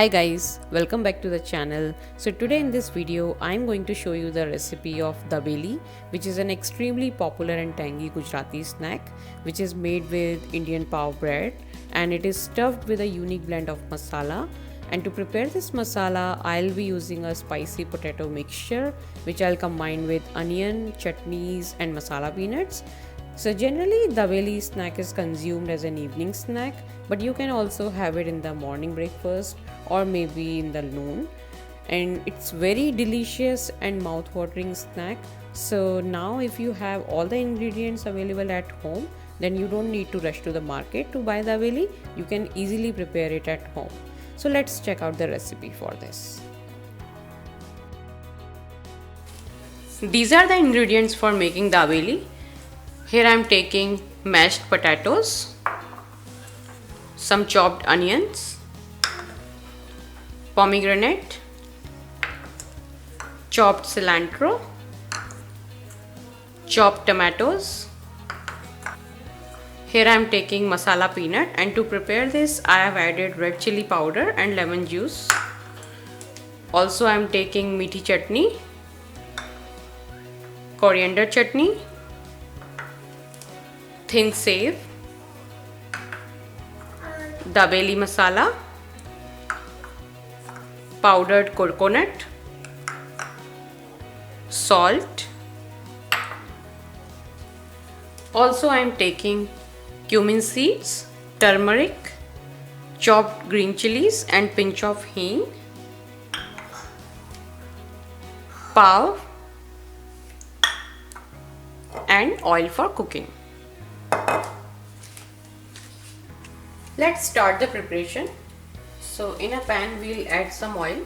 Hi guys, welcome back to the channel. So today in this video I'm going to show you the recipe of dabeli, which is an extremely popular and tangy Gujarati snack which is made with Indian pav bread, and it is stuffed with a unique blend of masala. And to prepare this masala, I'll be using a spicy potato mixture which I'll combine with onion, chutneys and masala peanuts. So generally dabeli snack is consumed as an evening snack, but you can also have it in the morning breakfast or maybe in the noon, and it's very delicious and mouth-watering snack. So now if you have all the ingredients available at home, then you don't need to rush to the market to buy dabeli. You can easily prepare it at home. So let's check out the recipe for this. These are the ingredients for making dabeli. Here I am taking mashed potatoes, some chopped onions, pomegranate, chopped cilantro, chopped tomatoes. Here I am taking masala peanut, and to prepare this I have added red chili powder and lemon juice. Also I am taking meathi chutney, coriander chutney, thin save, dabeli masala, powdered coconut, salt. Also I am taking cumin seeds, turmeric, chopped green chilies and pinch of hing, pav and oil for cooking. Let's start the preparation. So in a pan we'll add some oil.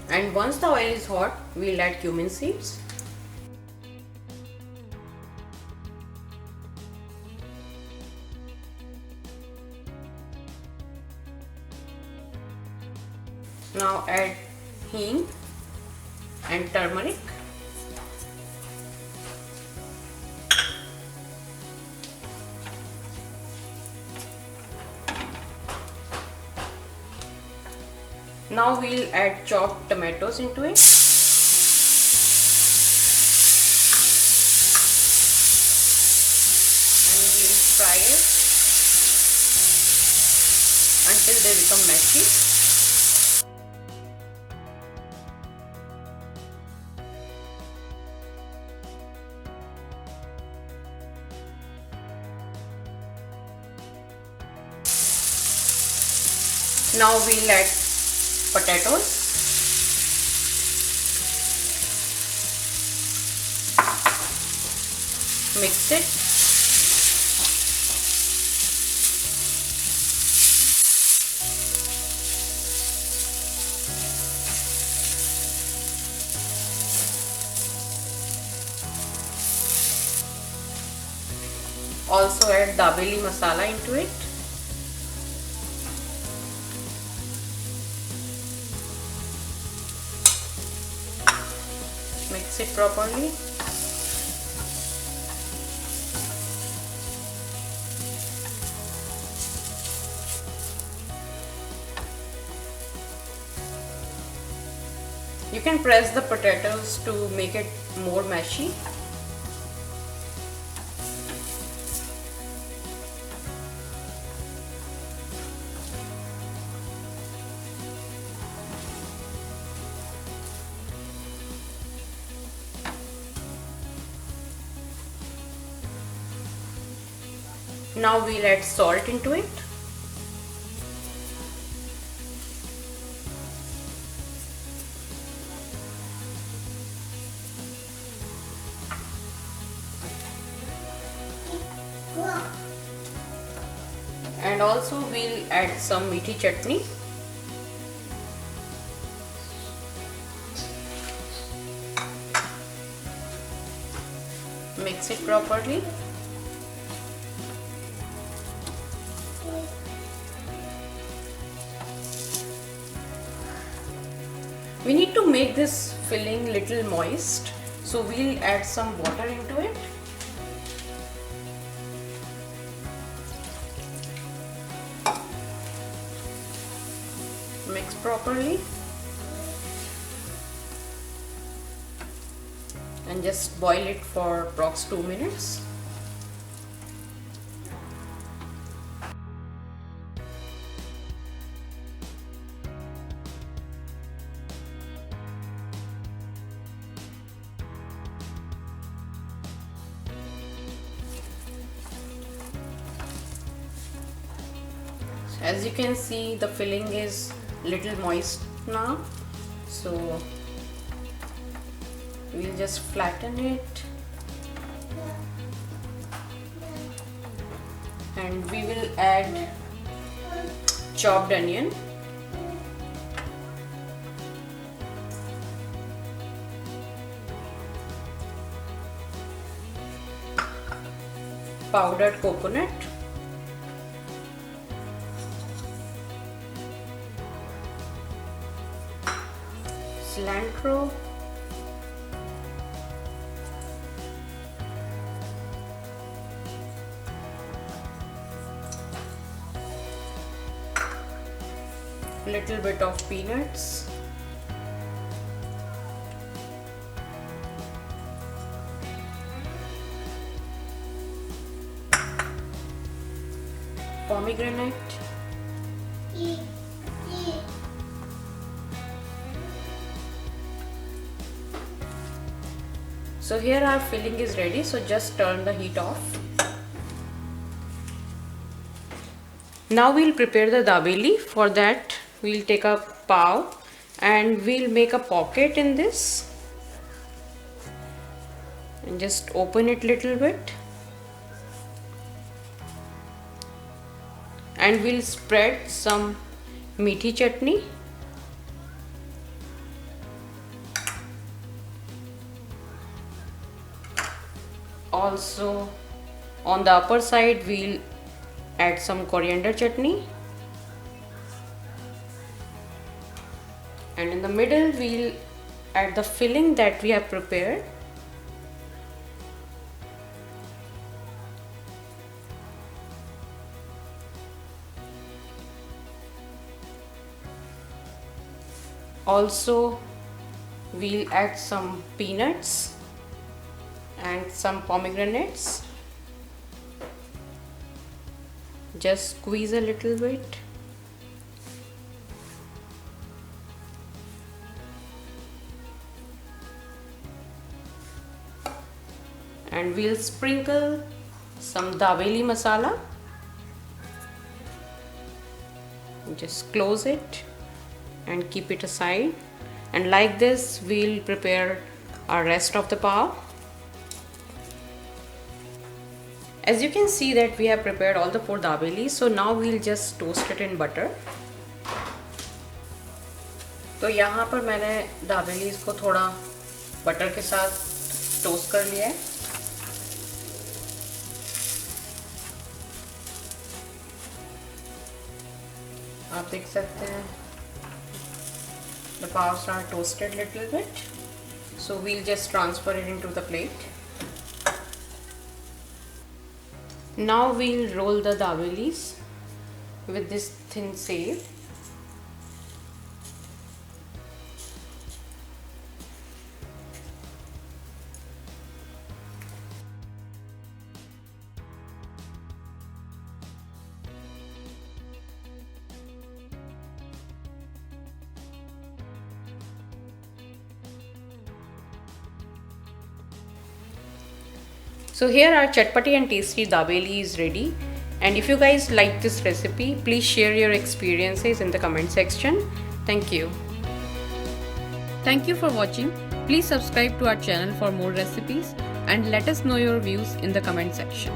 And once the oil is hot, we'll add cumin seeds. Now add hing and turmeric. Now we'll add chopped tomatoes into it. And we'll fry it until they become mashy. Now we'll add potatoes. Mix it. Also add dabeli masala into it. Mix it properly. You can press the potatoes to make it more mashy. Now we'll add salt into it. And also we'll add some meathi chutney. Mix it properly. We need to make this filling little moist, so So we'll add some water into it. Mix properly and just boil it for approx 2 minutes. As you can see, the filling is little moist now, so we'll just flatten it and we will add chopped onion, powdered coconut, cilantro, little bit of peanuts, pomegranate, so here our filling is ready, so just turn the heat off. Now we'll prepare the dabeli. For that we'll take a pav and we'll make a pocket in this and just open it little bit, and we'll spread some meaty chutney. Also on the upper side we'll add some coriander chutney, and in the middle we'll add the filling that we have prepared. Also we'll add some peanuts and some pomegranates. Just squeeze a little bit. And we'll sprinkle some dabeli masala. Just close it and keep it aside. And like this we'll prepare our rest of the pav. As you can see that we have prepared all the 4 dabeli, so now we'll just toast it in butter. तो यहाँ पर मैंने दाबेली को थोड़ा butter के साथ toast कर लिया है. आप देख सकते हैं the pavs are toasted little bit, so we'll just transfer it into the plate. Now we'll roll the dabelis with this thin save. So here our chatpati and tasty dabeli is ready, and if you guys like this recipe, please share your experiences in the comment section. Thank you. Thank you for watching. Please subscribe to our channel for more recipes and let us know your views in the comment section.